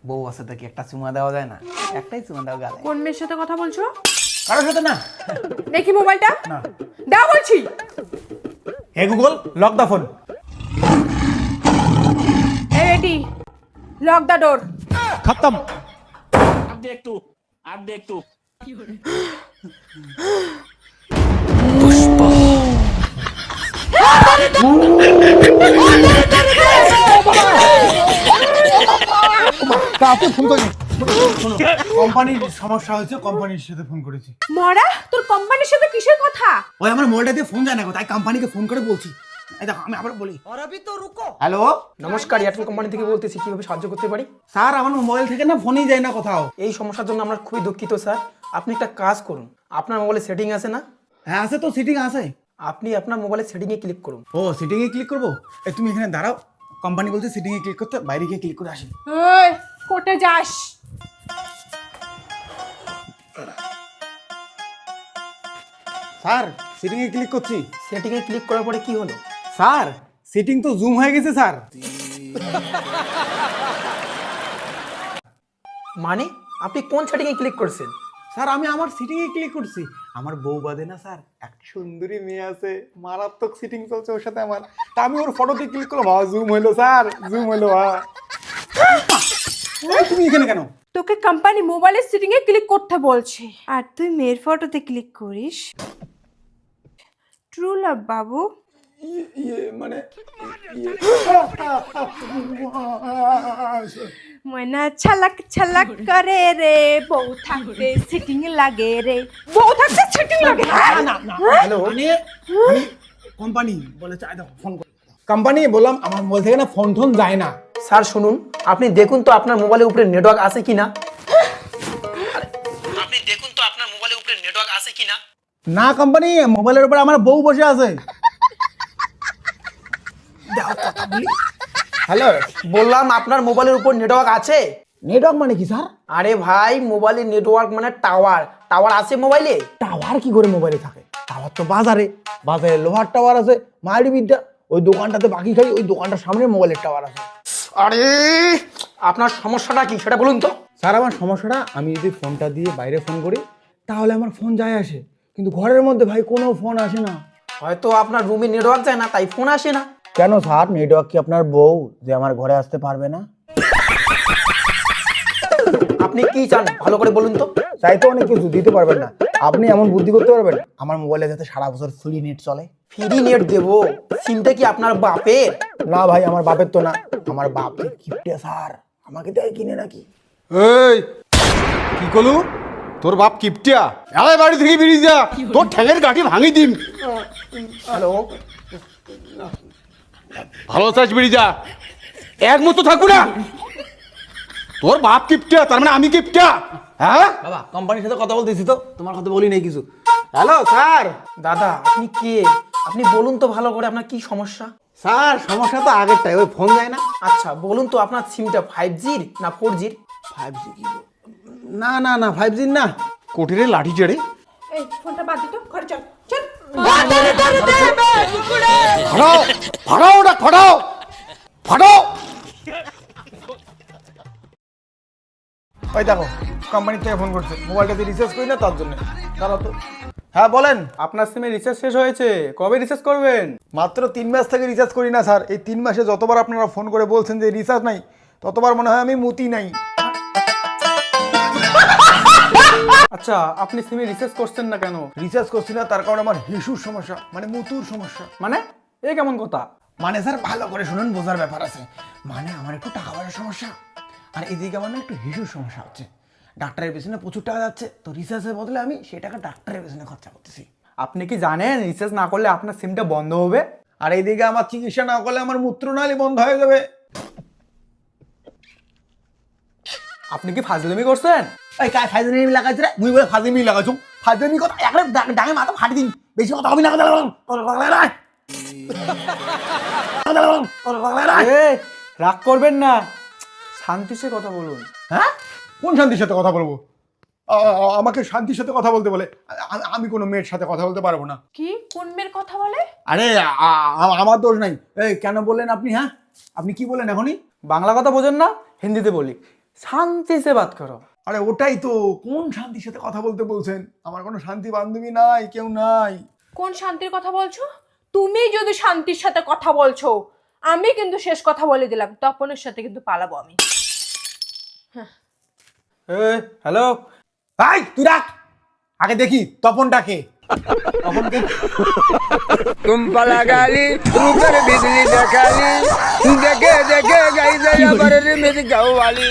বউ আছে তো কি একটা চুমা দেওয়া যায় না? একটাই চুমা দাও গালে। কোন মেয়ের সাথে কথা বলছো? কারোর সাথে না। দেখি মোবাইলটা। না। দাও বলছি। হে গুগল, লক দা ফোন। এই রেডি, লক দ্য ডোর। খতম। आप देख तू কাকে ফোন করি? কোম্পানির সমস্যা হয়েছে, কোম্পানির সাথে ফোন করেছি। মরা, তোর কোম্পানির সাথে কিসের কথা? ওই আমার মোবাইলটা দিয়ে ফোন যায় না গো, তাই কোম্পানিকে ফোন করে বলছি। এই দেখো আমি আবার বলি। হ্যালো নমস্কার, এয়ারটেল কোম্পানি থেকে বলতেছি, কিভাবে সাহায্য করতে পারি? স্যার, আমার মোবাইল থেকে না ফোনই যায় না কোথাও। এই সমস্যার জন্য আমরা খুবই দুঃখিত স্যার। আপনি একটা কাজ করুন, আপনার মোবাইলে সেটিং আছে না? হ্যাঁ আছে তো, সিটিং আছে। আপনি আপনার মোবাইলে সেটিংয়ে ক্লিক করুন। ও সিটিং এ ক্লিক করবো? এই তুমি এখানে দাঁড়াও, কোম্পানি বলছে সিটিং এ ক্লিক করতে, বাইরে গিয়ে ক্লিক করে আসি। ওই কোর্টে যাস। স্যার সিটিং এ ক্লিক করছি। সেটিংয়ে ক্লিক করার পরে কি হলো? স্যার সিটিং তো জুম হয়ে গেছে স্যার। মানে আপনি কোন সেটিংয়ে ক্লিক করছেন? স্যার আমি আমার সিটিং এ ক্লিক করছি। আমার বউ বাদে না স্যার একটা সুন্দরী মেয়ে আছে, মারাত্মক সিটিং চলছে ওর সাথে আমার। তা আমি ওর ফটোতে ক্লিক করলাম, জুম হইলো স্যার, জুম হইলো। তুমি এখানে কেন? তোকে কোম্পানি মোবাইলের সেটিং এ ক্লিক করতে বলছে আর তুই মেয়ের ফটোতে ক্লিক করিস। ট্রু লাভ বাবু। মানে ময়না ছলক ছলক করে রে, বউ থাকতে সেটিং লাগে রে, বউ থাকতে সেটিং লাগে। হ্যালো, আমি কোম্পানি বলেছে, আই দেখো ফোন করে। কোম্পানি বললাম আমার মোবাইল থেকে না ফোন টোন যায় না। স্যার শুনুন, আপনি দেখুন তো আপনার মোবাইলের উপরে নেটওয়ার্ক আছে কিনা। আপনি দেখুন তো আপনার মোবাইলের উপরে নেটওয়ার্ক আছে কিনা। না কোম্পানি, মোবাইলের উপর আমার বউ বসে আছে। হ্যালো, বললাম আপনার মোবাইলের উপর নেটওয়ার্ক আছে। নেটওয়ার্ক মানে কি স্যার? আরে ভাই, মোবাইলের নেটওয়ার্ক মানে টাওয়ার। টাওয়ার আছে মোবাইলে? টাওয়ার কি করে মোবাইলে থাকে? টাওয়ার তো বাজারে, বাজারে লোহার টাওয়ার আছে। মায়ের বিদ্যা, ওই দোকানটাতে বাকি খাই, ওই দোকানটার সামনে মোবাইলের টাওয়ার আছে। আরে আপনার সমস্যাটা কি সেটা বলুন তো। স্যার আমার সমস্যাটা, আমি যদি ফোনটা দিয়ে বাইরে ফোন করি তাহলে আমার ফোন যায় আসে, কিন্তু ঘরের মধ্যে ভাই কোনো ফোন আসে না। হয়তো আপনার রুমে নেটওয়ার্ক যায় না, তাই ফোন আসে না। কেন স্যার, নেটওয়ার্ক কি আপনার বউ যে আমার ঘরে আসতে পারবে না? আপনি কি চান ভালো করে বলুন তো। চাই তো অনেক কিছু, দিতে পারবেন না। আপনি এমন বুদ্ধি করতে পারবেন আমার মোবাইলে যাতে সারা বছর ফ্রি নেট চলে। ফ্রি নেট দেবো? সিমটা কি আপনার বাপের? না ভাই, আমার বাপের তো না, আমার বাপ গিফটে স্যার, আমাকে তাই কিনে নাকি। এই কি কলু, তোর বাপ কিপটিয়া? আরে বাড়ি থেকে বেরিয়ে যা, তোর ঠ্যাঙের গাঁটি ভাঙি দিম। হ্যালো, ভালো চাস বেরিয়ে যা, এক মতো থাকবো না। তোর বাপ কিপটিয়া, তার মানে আমি কিপটিয়া? হ্যাঁ বাবা, কোম্পানির সাথে কথা বলতেছি তো, তোমার কথা বলি নাই কিছু। Hello sir. দাদা আপনি কে? আপনি বলুন তো ভালো করে আপনার কি সমস্যা। স্যার সমস্যা তো আগেরটাই, ওই ফোন যায় না। আচ্ছা বলুন তো আপনার সিমটা 5G না 4G? 5G কি? না না না, 5G না। কোটিরে লাঠি চেড়ে এই ফোনটা বাদ দিত, ঘরে চল চল। ফাটাও, ফাটাও ওটা, ফাটাও, ফাটাও। ওই দেখো কোম্পানি থেকে ফোন করছে, মোবাইলটা দিয়ে রিচার্জ করি না তার জন্য। দাঁড়াও তো। হ্যাঁ বলেন। আপনার সিমে রিচার্জ শেষ হয়েছে, কবে রিচার্জ করবেন? মাত্র 3 মাস থেকে রিচার্জ করি না স্যার। এই 3 মাসে যতবার আপনারা ফোন করে বলছেন যে রিচার্জ নাই, ততবার মনে হয় আমি মুতি নাই। আচ্ছা, আপনি সিমে রিচার্জ করছেন না কেন? রিচার্জ করছি না তার কারণে আমার হিসুর সমস্যা, মানে মুতুর সমস্যা। মানে এই কেমন কথা? মানে স্যার ভালো করে শুনুন, বোঝার ব্যাপার আছে। মানে আমার একটু টাকা পয়সার সমস্যা, আর এদিকে আমার না একটু হিসুর সমস্যা হচ্ছে। ডাক্তারের পেছনে প্রচুর টাকা যাচ্ছে, তো রিচার্জের বদলে আমি সেই টাকা ডাক্তারের পেছনে খরচা করতেছি। আপনি কি জানেন রিচার্জ না করলে আপনার সিমটা বন্ধ হবে? আর এইদিকে আমার চিকিৎসা না করলে আমার মূত্রনালী বন্ধ হয়ে যাবে। আপনি কি ফাজলামি করছেন? এই কাজ ফাইজলামি লাগাইছে রে, মুই বলে ফাজলামি লাগাইছো। ফাজলামি কথা একবার ডাঙে মাথা ফাটি দিন, বেশি কথা হবে না। এই, রাগ করবেন না, শান্তিতে কথা বলুন। হ্যাঁ, কোন শান্তির সাথে কথা বলবো? আমাকে শান্তির সাথে কথা বলতে বলে? আমি কোনো মেয়ের সাথে কথা বলতে পারবো না। কি কোন মেয়ের কথা বলে? আরে আমার দোষ নাই। এই কেন বললেন আপনি? হ্যাঁ আপনি কি বললেন এখনই? বাংলা কথা বোঝেন না, হিন্দিতে বলি। শান্তি সে বাত করো। আরে ওটাই তো, কোন শান্তির সাথে কথা বলতে বলছেন? আমার কোনো শান্তি বান্ধবী নাই, কেউ নাই। কোন শান্তির কথা বলছো? তুমি যদি শান্তির সাথে কথা বলছো, আমি কিন্তু শেষ কথা বলে দিলাম, তপনের সাথে কিন্তু পালাবো আমি। হ্যালো, ভাই তুই রাখ, আগে দেখি তপনটাকে। तुम पला गाली ऊपर बिजली दिखाली देखे देखे गई दया पर मेरी गाँव वाली